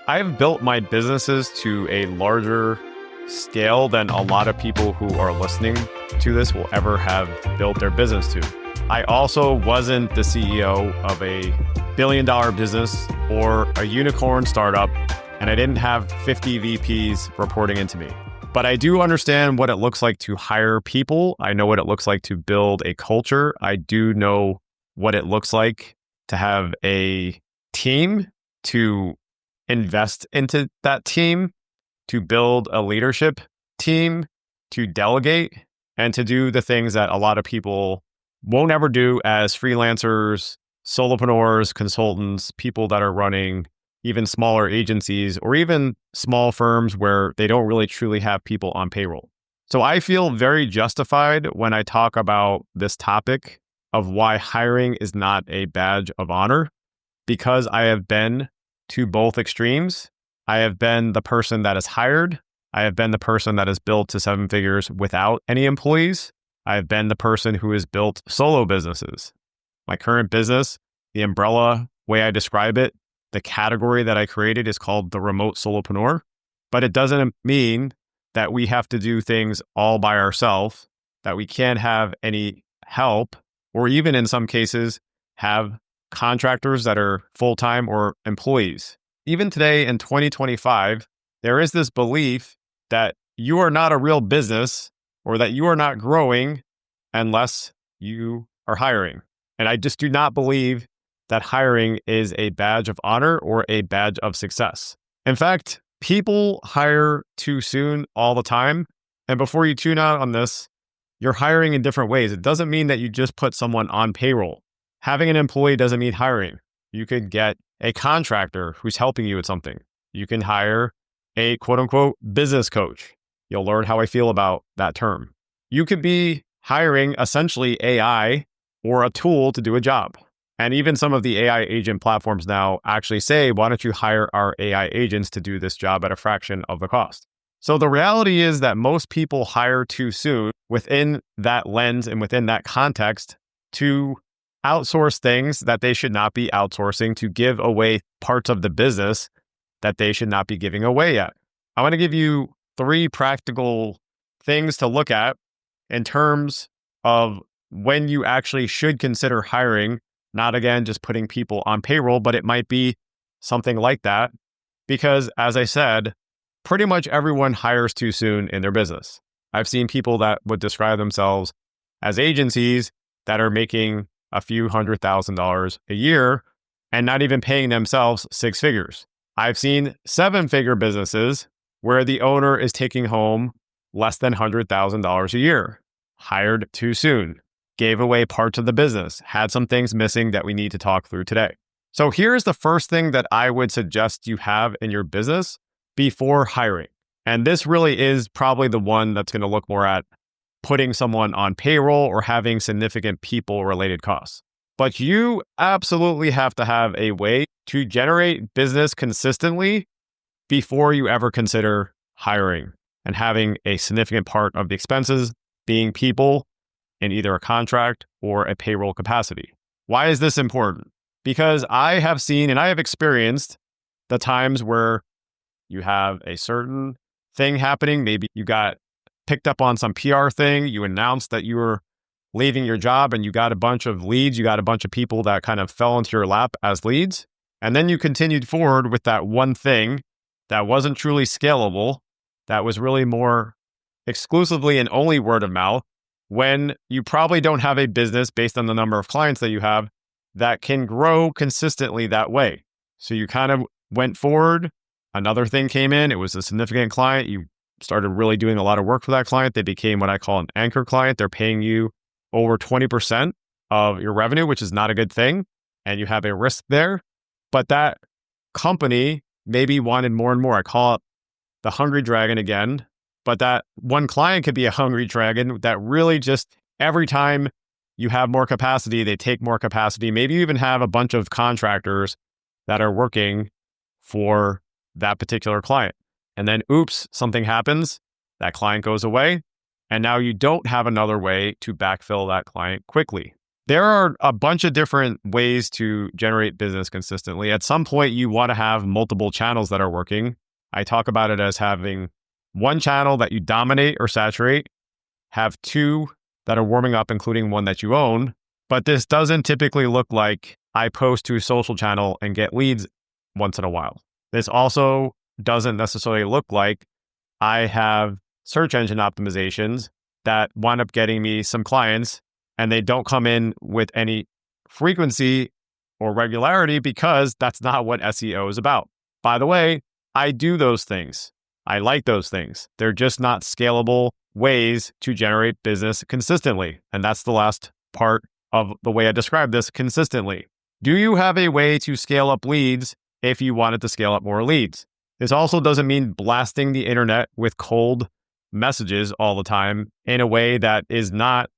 I've built my businesses to a larger scale than a lot of people who are listening to this will ever have built their business to. I also wasn't the CEO of a billion-dollar business or a unicorn startup, and I didn't have 50 VPs reporting into me. But I do understand what it looks like to hire people. I know what it looks like to build a culture. I do know what it looks like to have a team, to invest into that team, to build a leadership team, to delegate, and to do the things that a lot of people won't ever do as freelancers, solopreneurs, consultants, people that are running even smaller agencies or even small firms where they don't really truly have people on payroll. So I feel very justified when I talk about this topic of why hiring is not a badge of honor, because I have been to both extremes. I have been the person that is hired. I have been the person that has built to seven figures without any employees. I have been the person who has built solo businesses. My current business, the umbrella way I describe it, the category that I created is called the remote solopreneur. But it doesn't mean that we have to do things all by ourselves, that we can't have any help, or even in some cases, have contractors that are full-time or employees. Even today in 2025, there is this belief that you are not a real business or that you are not growing unless you are hiring. And I just do not believe that hiring is a badge of honor or a badge of success. In fact, people hire too soon all the time. And before you tune out on this, you're hiring in different ways. It doesn't mean that you just put someone on payroll. Having an employee doesn't mean hiring. You could get a contractor who's helping you with something. You can hire a quote unquote business coach. You'll learn how I feel about that term. You could be hiring essentially AI or a tool to do a job. And even some of the AI agent platforms now actually say, why don't you hire our AI agents to do this job at a fraction of the cost? So the reality is that most people hire too soon within that lens and within that context to outsource things that they should not be outsourcing, to give away parts of the business that they should not be giving away yet. I want to give you 3 practical things to look at in terms of when you actually should consider hiring, not again, just putting people on payroll, but it might be something like that. Because as I said, pretty much everyone hires too soon in their business. I've seen people that would describe themselves as agencies that are making a few $100,000 a year and not even paying themselves 6 figures. I've seen 7-figure businesses where the owner is taking home less than $100,000 a year, hired too soon, gave away parts of the business, had some things missing that we need to talk through today. So here's the first thing that I would suggest you have in your business before hiring. And this really is probably the one that's going to look more at putting someone on payroll or having significant people-related costs. But you absolutely have to have a way to generate business consistently before you ever consider hiring and having a significant part of the expenses being people in either a contract or a payroll capacity. Why is this important? Because I have seen and I have experienced the times where you have a certain thing happening. Maybe you got picked up on some PR thing. You announced that you were leaving your job and you got a bunch of leads. You got a bunch of people that kind of fell into your lap as leads. And then you continued forward with that one thing that wasn't truly scalable, that was really more exclusively and only word of mouth, when you probably don't have a business based on the number of clients that you have that can grow consistently that way. So you kind of went forward. Another thing came in. It was a significant client. You started really doing a lot of work for that client. They became what I call an anchor client. They're paying you over 20% of your revenue, which is not a good thing. And you have a risk there. But that company maybe wanted more and more. I call it the hungry dragon again. But that one client could be a hungry dragon that really just every time you have more capacity, they take more capacity. Maybe you even have a bunch of contractors that are working for that particular client. And then, oops, something happens, that client goes away, and now you don't have another way to backfill that client quickly. There are a bunch of different ways to generate business consistently. At some point, you want to have multiple channels that are working. I talk about it as having one channel that you dominate or saturate, have two that are warming up, including one that you own. But this doesn't typically look like I post to a social channel and get leads once in a while. This also doesn't necessarily look like I have search engine optimizations that wind up getting me some clients and they don't come in with any frequency or regularity because that's not what SEO is about. By the way, I do those things. I like those things. They're just not scalable ways to generate business consistently. And that's the last part of the way I describe this: consistently. Do you have a way to scale up leads if you wanted to scale up more leads? This also doesn't mean blasting the internet with cold messages all the time in a way that is not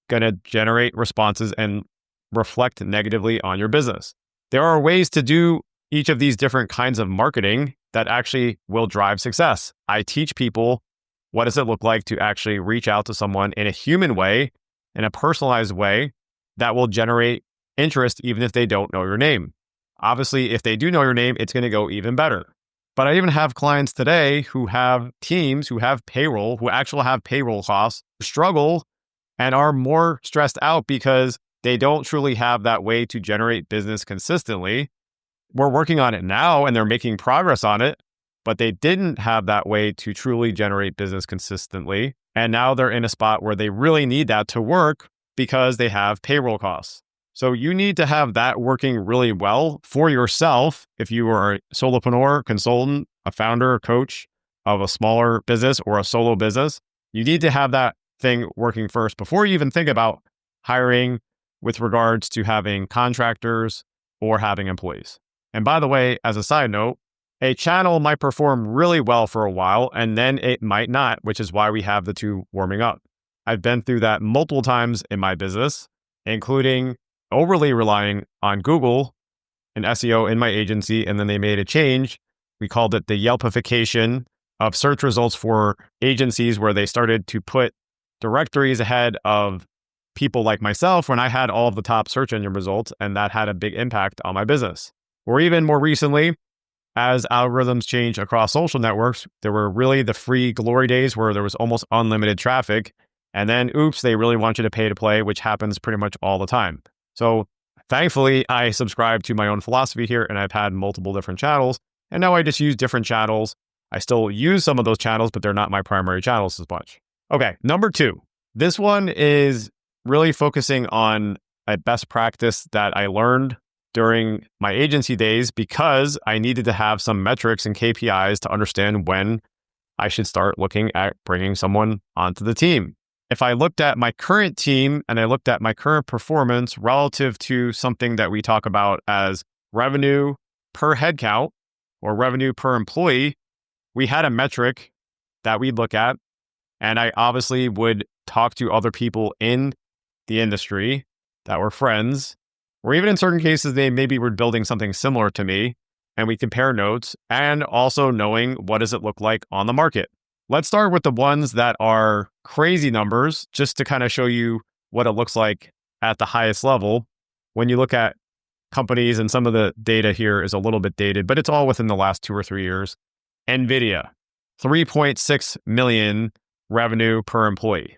going to generate responses and reflect negatively on your business. There are ways to do each of these different kinds of marketing that actually will drive success. I teach people what does it look like to actually reach out to someone in a human way, in a personalized way that will generate interest even if they don't know your name. Obviously, if they do know your name, it's going to go even better. But I even have clients today who have teams, who have payroll, who actually have payroll costs, struggle and are more stressed out because they don't truly have that way to generate business consistently. We're working on it now and they're making progress on it, but they didn't have that way to truly generate business consistently. And now they're in a spot where they really need that to work because they have payroll costs. So you need to have that working really well for yourself. If you are a solopreneur, consultant, a founder, coach of a smaller business or a solo business, you need to have that thing working first before you even think about hiring with regards to having contractors or having employees. And by the way, as a side note, a channel might perform really well for a while and then it might not, which is why we have the two warming up. I've been through that multiple times in my business, including overly relying on Google and SEO in my agency. And then they made a change. We called it the Yelpification of search results for agencies, where they started to put directories ahead of people like myself when I had all of the top search engine results. And that had a big impact on my business. Or even more recently, as algorithms change across social networks, there were really the free glory days where there was almost unlimited traffic. And then, oops, they really want you to pay to play, which happens pretty much all the time. So thankfully, I subscribe to my own philosophy here and I've had multiple different channels. And now I just use different channels. I still use some of those channels, but they're not my primary channels as much. Okay, number 2. This one is really focusing on a best practice that I learned during my agency days because I needed to have some metrics and KPIs to understand when I should start looking at bringing someone onto the team. If I looked at my current team and I looked at my current performance relative to something that we talk about as revenue per headcount or revenue per employee, we had a metric that we'd look at. And I obviously would talk to other people in the industry that were friends, or even in certain cases, they maybe were building something similar to me. And we compare notes and also knowing what does it look like on the market. Let's start with the ones that are crazy numbers, just to kind of show you what it looks like at the highest level. When you look at companies, and some of the data here is a little bit dated, but it's all within the last 2 or 3 years. NVIDIA, 3.6 million revenue per employee.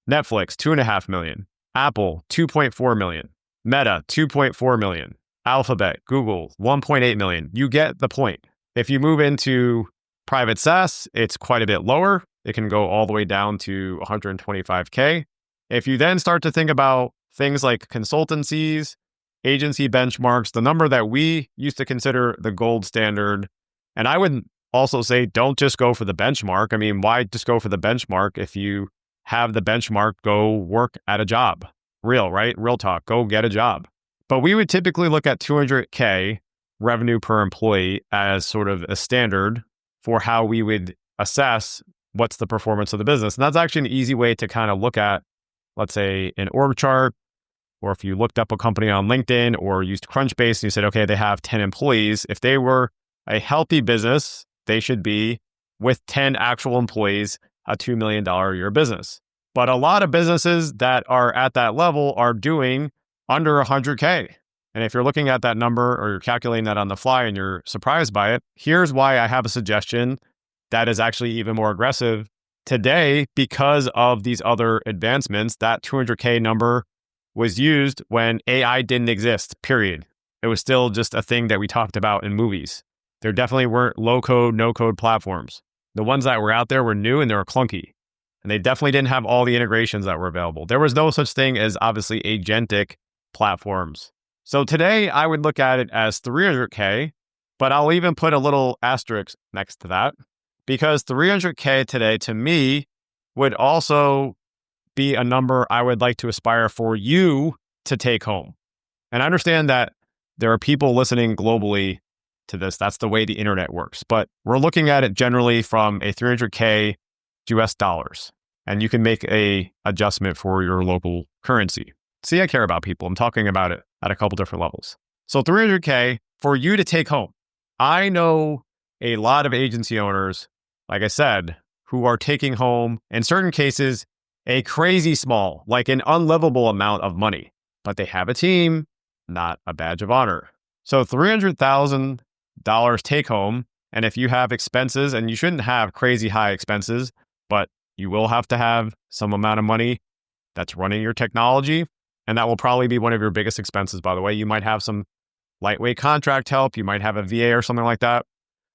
Netflix, 2.5 million. Apple, 2.4 million. Meta, 2.4 million. Alphabet, Google, 1.8 million. You get the point. If you move into private SaaS, it's quite a bit lower. It can go all the way down to 125K. If you then start to think about things like consultancies, agency benchmarks, the number that we used to consider the gold standard, and I would also say don't just go for the benchmark. I mean, why just go for the benchmark if you have the benchmark? Go work at a job. Real, right? Real talk. Go get a job. But we would typically look at 200K revenue per employee as sort of a standard for how we would assess what's the performance of the business. And that's actually an easy way to kind of look at, let's say, an org chart, or if you looked up a company on LinkedIn or used Crunchbase and you said, okay, they have 10 employees. If they were a healthy business, they should be, with 10 actual employees, a $2 million a year business. But a lot of businesses that are at that level are doing under 100K. And if you're looking at that number or you're calculating that on the fly and you're surprised by it, here's why I have a suggestion that is actually even more aggressive. Today, because of these other advancements, that 200K number was used when AI didn't exist, period. It was still just a thing that we talked about in movies. There definitely weren't low code, no code platforms. The ones that were out there were new and they were clunky. And they definitely didn't have all the integrations that were available. There was no such thing as obviously agentic platforms. So today I would look at it as 300K, but I'll even put a little asterisk next to that because 300K today to me would also be a number I would like to aspire for you to take home. And I understand that there are people listening globally to this. That's the way the internet works. But we're looking at it generally from a 300K US dollars. And you can make a adjustment for your local currency. See, I care about people. I'm talking about it at a couple different levels. So 300K for you to take home. I know a lot of agency owners, like I said, who are taking home, in certain cases, a crazy small, like an unlivable amount of money. But they have a team, not a badge of honor. So $300,000 take home. And if you have expenses, and you shouldn't have crazy high expenses, but you will have to have some amount of money that's running your technology. And that will probably be one of your biggest expenses, by the way. You might have some lightweight contract help. You might have a VA or something like that.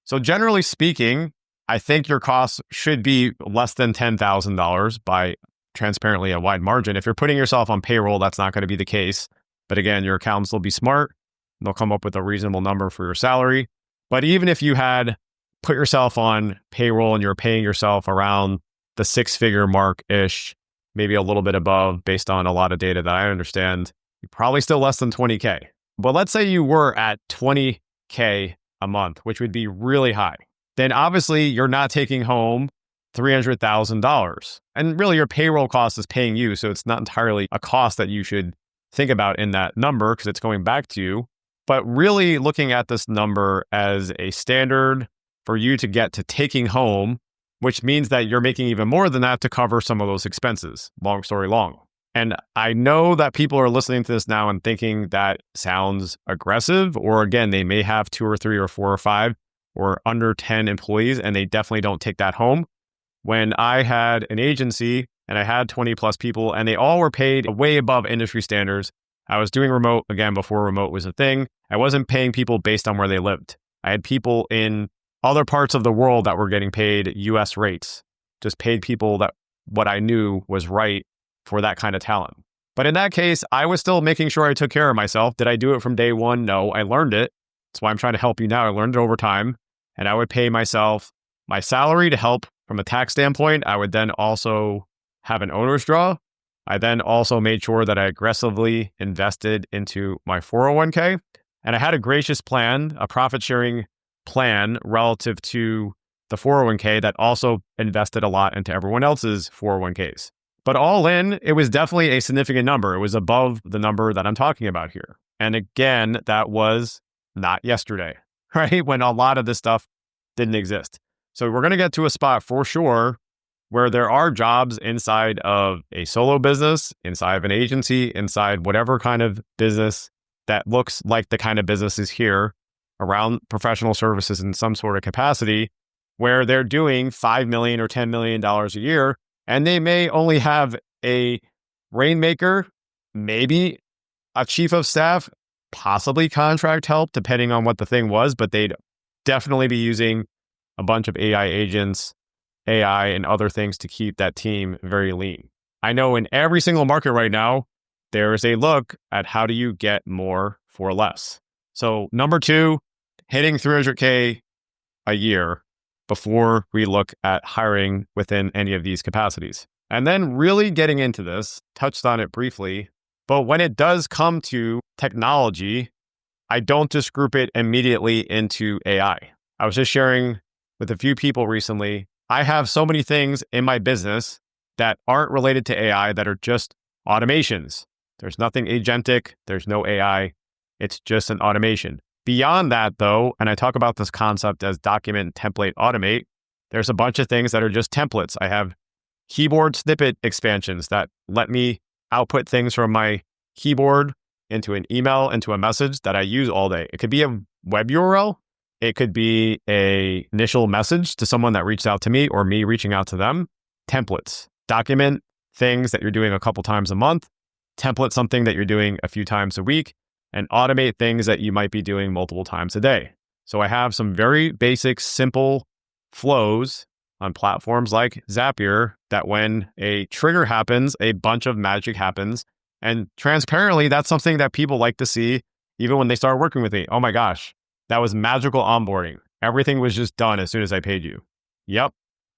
So generally speaking, I think your costs should be less than $10,000 by transparently a wide margin. If you're putting yourself on payroll, that's not going to be the case. But again, your accountants will be smart. They'll come up with a reasonable number for your salary. But even if you had put yourself on payroll and you're paying yourself around the six-figure mark-ish, maybe a little bit above based on a lot of data that I understand, you're probably still less than 20K. But let's say you were at 20K a month, which would be really high. Then obviously you're not taking home $300,000. And really your payroll cost is paying you. So it's not entirely a cost that you should think about in that number because it's going back to you. But really looking at this number as a standard for you to get to taking home, which means that you're making even more than that to cover some of those expenses. Long story long. And I know that people are listening to this now and thinking that sounds aggressive, or again, they may have 2 or 3 or 4 or 5 or under 10 employees, and they definitely don't take that home. When I had an agency and I had 20 plus people and they all were paid way above industry standards, I was doing remote, again, before remote was a thing. I wasn't paying people based on where they lived. I had people in other parts of the world that were getting paid US rates, just paid people that what I knew was right for that kind of talent. But in that case, I was still making sure I took care of myself. Did I do it from day one? No, I learned it. That's why I'm trying to help you now. I learned it over time, and I would pay myself my salary to help from a tax standpoint. I would then also have an owner's draw. I then also made sure that I aggressively invested into my 401k. And I had a gracious plan, a profit sharing plan relative to the 401k that also invested a lot into everyone else's 401ks. But all in, it was definitely a significant number. It was above the number that I'm talking about here. And again, that was not yesterday, right? When a lot of this stuff didn't exist. So we're going to get to a spot for sure where there are jobs inside of a solo business, inside of an agency, inside whatever kind of business that looks like the kind of businesses here around professional services in some sort of capacity, where they're doing $5 million or $10 million a year, and they may only have a rainmaker, maybe a chief of staff, possibly contract help, depending on what the thing was, but they'd definitely be using a bunch of AI agents, AI, and other things to keep that team very lean. I know in every single market right now, there is a look at how do you get more for less. So number 2, hitting 300K a year before we look at hiring within any of these capacities. And then really getting into this, touched on it briefly, but when it does come to technology, I don't just group it immediately into AI. I was just sharing with a few people recently, I have so many things in my business that aren't related to AI that are just automations. There's nothing agentic. There's no AI. It's just an automation. Beyond that, though, and I talk about this concept as document, template, automate, there's a bunch of things that are just templates. I have keyboard snippet expansions that let me output things from my keyboard into an email, into a message that I use all day. It could be a web URL. It could be a initial message to someone that reached out to me or me reaching out to them. Templates. Document things that you're doing a couple times a month. Template something that you're doing a few times a week, and automate things that you might be doing multiple times a day. So I have some very basic, simple flows on platforms like Zapier that when a trigger happens, a bunch of magic happens. And transparently, that's something that people like to see even when they start working with me. Oh my gosh, that was magical onboarding. Everything was just done as soon as I paid you. Yep,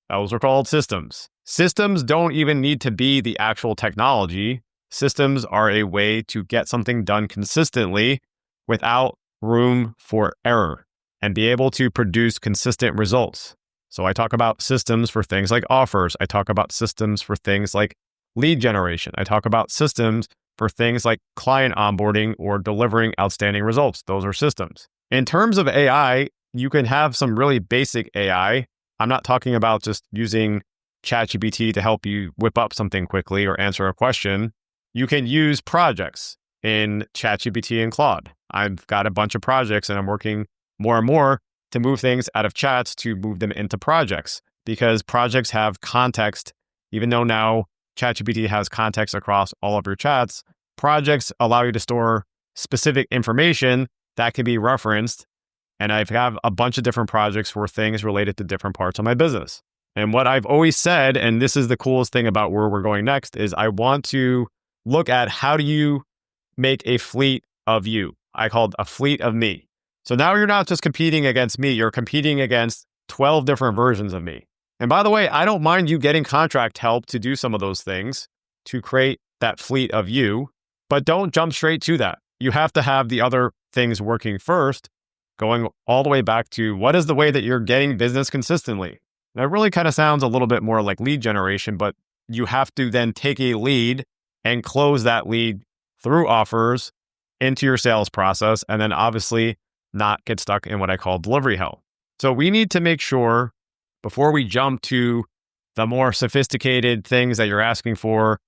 those are called systems. Systems don't even need to be the actual technology. Systems are a way to get something done consistently without room for error and be able to produce consistent results. So I talk about systems for things like offers. I talk about systems for things like lead generation. I talk about systems for things like client onboarding or delivering outstanding results. Those are systems. In terms of AI, you can have some really basic AI. I'm not talking about just using ChatGPT to help you whip up something quickly or answer a question. You can use projects in ChatGPT and Claude. I've got a bunch of projects and I'm working more and more to move things out of chats to move them into projects, because projects have context. Even though now ChatGPT has context across all of your chats, projects allow you to store specific information that can be referenced. And I have a bunch of different projects for things related to different parts of my business. And what I've always said, and this is the coolest thing about where we're going next, is I want to look at how do you make a fleet of you. I called a fleet of me. So now you're not just competing against me, you're competing against 12 different versions of me. And by the way, I don't mind you getting contract help to do some of those things to create that fleet of you, but don't jump straight to that. You have to have the other things working first, going all the way back to what is the way that you're getting business consistently. Now, it really kind of sounds a little bit more like lead generation, but you have to then take a lead and close that lead through offers into your sales process, and then obviously not get stuck in what I call delivery hell. So we need to make sure before we jump to the more sophisticated things that you're asking for,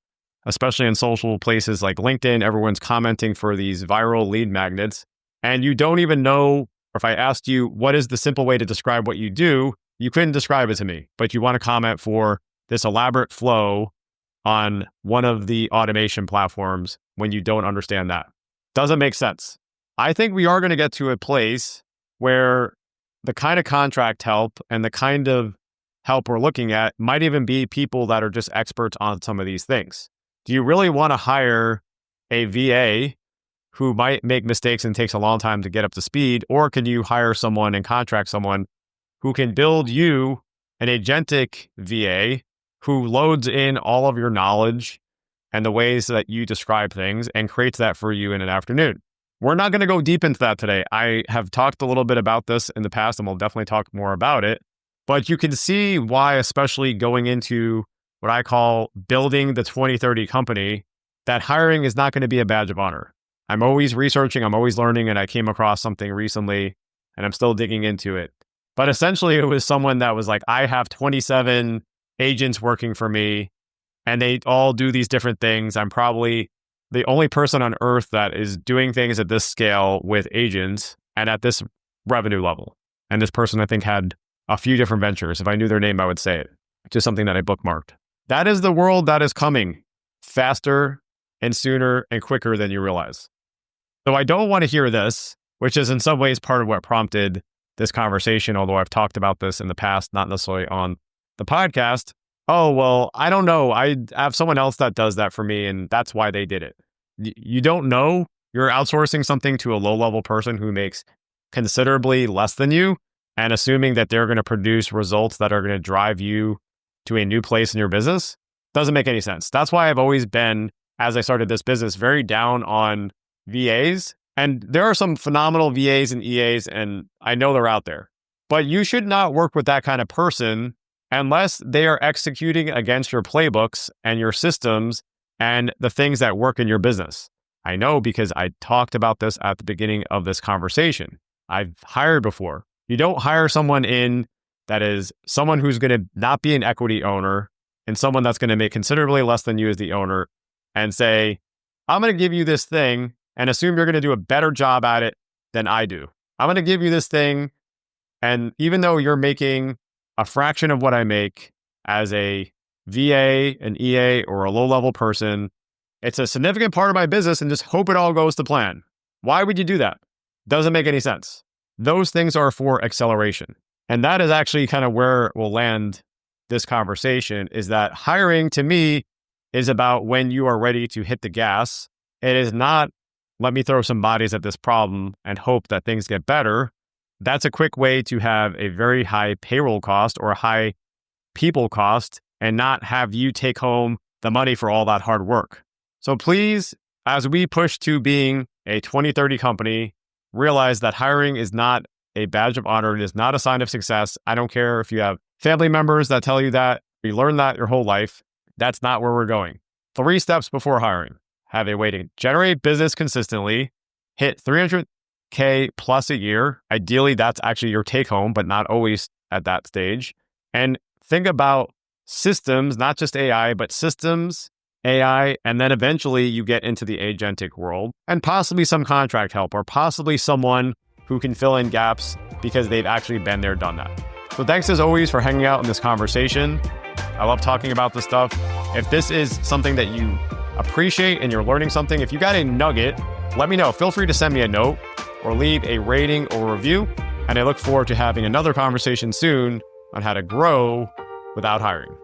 especially in social places like LinkedIn, everyone's commenting for these viral lead magnets, and you don't even know, or if I asked you, what is the simple way to describe what you do, you couldn't describe it to me, but you want to comment for this elaborate flow on one of the automation platforms when you don't understand that. Doesn't make sense. I think we are going to get to a place where the kind of contract help and the kind of help we're looking at might even be people that are just experts on some of these things. Do you really want to hire a VA who might make mistakes and takes a long time to get up to speed? Or can you hire someone and contract someone who can build you an agentic VA who loads in all of your knowledge and the ways that you describe things and creates that for you in an afternoon? We're not going to go deep into that today. I have talked a little bit about this in the past, and we'll definitely talk more about it. But you can see why, especially going into what I call building the 2030 company, that hiring is not going to be a badge of honor. I'm always researching, I'm always learning, and I came across something recently, and I'm still digging into it. But essentially, it was someone that was like, I have 27 agents working for me, and they all do these different things. I'm probably the only person on earth that is doing things at this scale with agents and at this revenue level. And this person, I think, had a few different ventures. If I knew their name, I would say it. Just something that I bookmarked. That is the world that is coming faster and sooner and quicker than you realize. So I don't want to hear this, which is in some ways part of what prompted this conversation, although I've talked about this in the past, not necessarily on the podcast. Oh, well, I don't know. I have someone else that does that for me, and that's why they did it. You don't know. You're outsourcing something to a low-level person who makes considerably less than you and assuming that they're going to produce results that are going to drive you to a new place in your business doesn't make any sense. That's why I've always been, as I started this business, very down on VAs. And there are some phenomenal VAs and EAs, and I know they're out there. But you should not work with that kind of person unless they are executing against your playbooks and your systems and the things that work in your business. I know because I talked about this at the beginning of this conversation. I've hired before. You don't hire someone in that is someone who's going to not be an equity owner and someone that's going to make considerably less than you as the owner and say, I'm going to give you this thing and assume you're going to do a better job at it than I do. I'm going to give you this thing. And even though you're making a fraction of what I make as a VA, an EA, or a low-level person, it's a significant part of my business and just hope it all goes to plan. Why would you do that? Doesn't make any sense. Those things are for acceleration. And that is actually kind of where we'll land this conversation, is that hiring to me is about when you are ready to hit the gas. It is not, let me throw some bodies at this problem and hope that things get better. That's a quick way to have a very high payroll cost or a high people cost and not have you take home the money for all that hard work. So please, as we push to being a 2030 company, realize that hiring is not a badge of honor. It is not a sign of success. I don't care if you have family members that tell you that. You learned that your whole life. That's not where we're going. 3 steps before hiring. Have a way to generate business consistently, hit 300K plus a year. Ideally, that's actually your take home, but not always at that stage. And think about systems, not just AI, but systems, AI, and then eventually you get into the agentic world and possibly some contract help or possibly someone who can fill in gaps because they've actually been there, done that. So thanks as always for hanging out in this conversation. I love talking about this stuff. If this is something that you appreciate and you're learning something, if you got a nugget, let me know. Feel free to send me a note or leave a rating or review. And I look forward to having another conversation soon on how to grow without hiring.